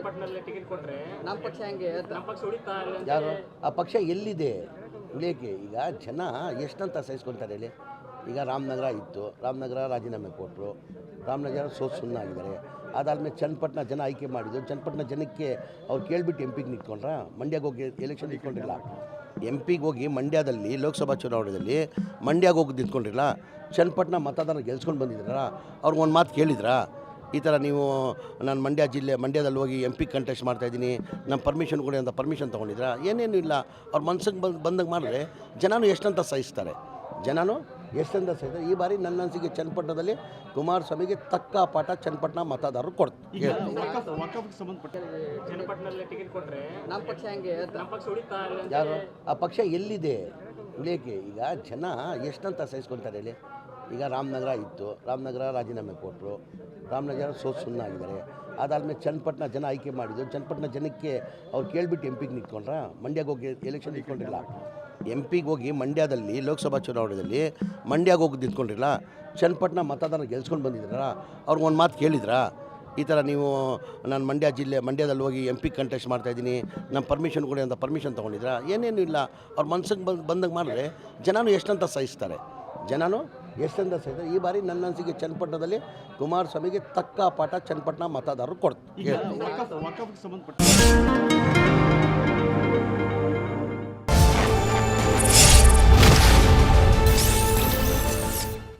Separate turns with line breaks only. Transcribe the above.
ಚನ್ನಪಟ್ಟಣದಲ್ಲಿ ಟಿಕೆಟ್ ಕೊಟ್ರೆ
ನಮ್ಮ ಪಕ್ಷ ಹೆಂಗೆ
ನಮ್ಮ ಪಕ್ಷ ಉಳಿತಾ
ಯಾರು ಆ ಪಕ್ಷ ಎಲ್ಲಿದೆ ಉಳಿಯೋಕ್ಕೆ? ಈಗ ಜನ ಎಷ್ಟಂತ ಸಹಿಸ್ಕೊತಾರೆ ಹೇಳಿ. ಈಗ ರಾಮನಗರ ಇತ್ತು, ರಾಮನಗರ ರಾಜೀನಾಮೆ ಕೊಟ್ಟರು, ರಾಮನಗರ ಸುಮ್ಮನಾಗಿದ್ದಾರೆ. ಅದಾದಮೇಲೆ ಚನ್ನಪಟ್ಟಣ ಜನ ಆಯ್ಕೆ ಮಾಡಿದ್ರು, ಚನ್ನಪಟ್ಟಣ ಜನಕ್ಕೆ ಅವ್ರು ಕೇಳಿಬಿಟ್ಟು ಎಂ ಪಿಗೆ ನಿಂತ್ಕೊಂಡ್ರ? ಮಂಡ್ಯಗೆ ಹೋಗಿ ಎಲೆಕ್ಷನ್ ನಿಂತ್ಕೊಂಡಿರಲ್ಲ. ಎಂ ಪಿಗೆ ಹೋಗಿ ಮಂಡ್ಯದಲ್ಲಿ ಲೋಕಸಭಾ ಚುನಾವಣೆಯಲ್ಲಿ ಮಂಡ್ಯಗೆ ಹೋಗಿ ನಿಂತ್ಕೊಂಡಿರಲ್ಲ. ಚನ್ನಪಟ್ಟಣ ಮತದಾರ ಗೆಲ್ಸ್ಕೊಂಡು ಬಂದಿದ್ದೀರಾ? ಅವ್ರಿಗೆ ಒಂದು ಮಾತು ಕೇಳಿದ್ರಾ? ಈ ಥರ ನೀವು ನಾನು ಮಂಡ್ಯದಲ್ಲಿ ಹೋಗಿ ಎಂ ಪಿ ಕಂಟೆಸ್ಟ್ ಮಾಡ್ತಾಯಿದ್ದೀನಿ, ನಮ್ಮ ಪರ್ಮಿಷನ್ ಕೊಡಿ ಅಂತ ಪರ್ಮಿಷನ್ ತೊಗೊಂಡಿದ್ರಾ? ಏನೇನು ಇಲ್ಲ. ಅವ್ರ ಮನ್ಸಿಗೆ ಬಂದಾಗ ಮಾಡಿದ್ರೆ ಜನನೂ ಎಷ್ಟಂತ ಸಹಿಸ್ತಾರೆ. ಈ ಬಾರಿ ನನ್ನ ಅನಿಸಿಕೆ ಚನ್ನಪಟ್ಟಣದಲ್ಲಿ ಕುಮಾರಸ್ವಾಮಿಗೆ ತಕ್ಕ ಪಾಠ ಚನ್ನಪಟ್ಟಣ ಮತದಾರರು ಕೊಡ್ತಾರೆ.
ಚನ್ನಪಟ್ಟಣದಲ್ಲಿ ಟಿಕೆಟ್ ಕೊಟ್ರೆ
ನಮ್ಮ ಪಕ್ಷ ಹೆಂಗೆ
ನಮ್ಮ ಪಕ್ಷ ಉಳಿತಾ
ಯಾರು ಆ ಪಕ್ಷ ಎಲ್ಲಿದೆ ಉಳಿಯೋಕ್ಕೆ? ಈಗ ಜನ ಎಷ್ಟಂತ ಸಹಿಸ್ಕೊತಾರೆ ಹೇಳಿ. ಈಗ ರಾಮನಗರ ಇತ್ತು, ರಾಮನಗರ ರಾಜೀನಾಮೆ ಕೊಟ್ಟರು, ರಾಮನಗರ ಸುಮ್ಮನಾಗಿದ್ದಾರೆ. ಅದಾದಮೇಲೆ ಚನ್ನಪಟ್ಟಣ ಜನ ಆಯ್ಕೆ ಮಾಡಿದ್ರು, ಚನ್ನಪಟ್ಟಣ ಜನಕ್ಕೆ ಅವ್ರು ಕೇಳಿಬಿಟ್ಟು ಎಂ ಪಿಗೆ ನಿಂತ್ಕೊಂಡ್ರ? ಮಂಡ್ಯಗೆ ಹೋಗಿ ಎಲೆಕ್ಷನ್ ನಿಂತ್ಕೊಂಡಿರಲ್ಲ. ಎಂ ಪಿಗೆ ಹೋಗಿ ಮಂಡ್ಯದಲ್ಲಿ ಲೋಕಸಭಾ ಚುನಾವಣೆಯಲ್ಲಿ ಮಂಡ್ಯಗೆ ಹೋಗಿ ನಿಂತ್ಕೊಂಡಿರಲ್ಲ. ಚನ್ನಪಟ್ಟಣ ಮತದಾರ ಗೆಲ್ಸ್ಕೊಂಡು ಬಂದಿದ್ದೀರಾ? ಅವ್ರಿಗೆ ಒಂದು ಮಾತು ಕೇಳಿದ್ರಾ? ಈ ಥರ ನೀವು ನಾನು ಮಂಡ್ಯದಲ್ಲಿ ಹೋಗಿ ಎಂ ಪಿ ಕಂಟೆಸ್ಟ್ ಮಾಡ್ತಾಯಿದ್ದೀನಿ, ನಮ್ಮ ಪರ್ಮಿಷನ್ ಕೊಡಿ ಅಂತ ಪರ್ಮಿಷನ್ ತೊಗೊಂಡಿದ್ರಾ? ಏನೇನು ಇಲ್ಲ. ಅವ್ರ ಮನ್ಸಿಗೆ ಬಂದಾಗ ಮಾಡಿದ್ರೆ ಜನನೂ ಎಷ್ಟಂತ ಸಹಿಸ್ತಾರೆ. ಈ ಬಾರಿ ನನ್ನ ಅನಿಸಿಕೆ ಚನ್ನಪಟ್ಟಣದಲ್ಲಿ ಕುಮಾರಸ್ವಾಮಿಗೆ ತಕ್ಕ ಪಾಠ ಚನ್ನಪಟ್ಟಣ ಮತದಾರರು ಕೊಡ್ತಾರೆ.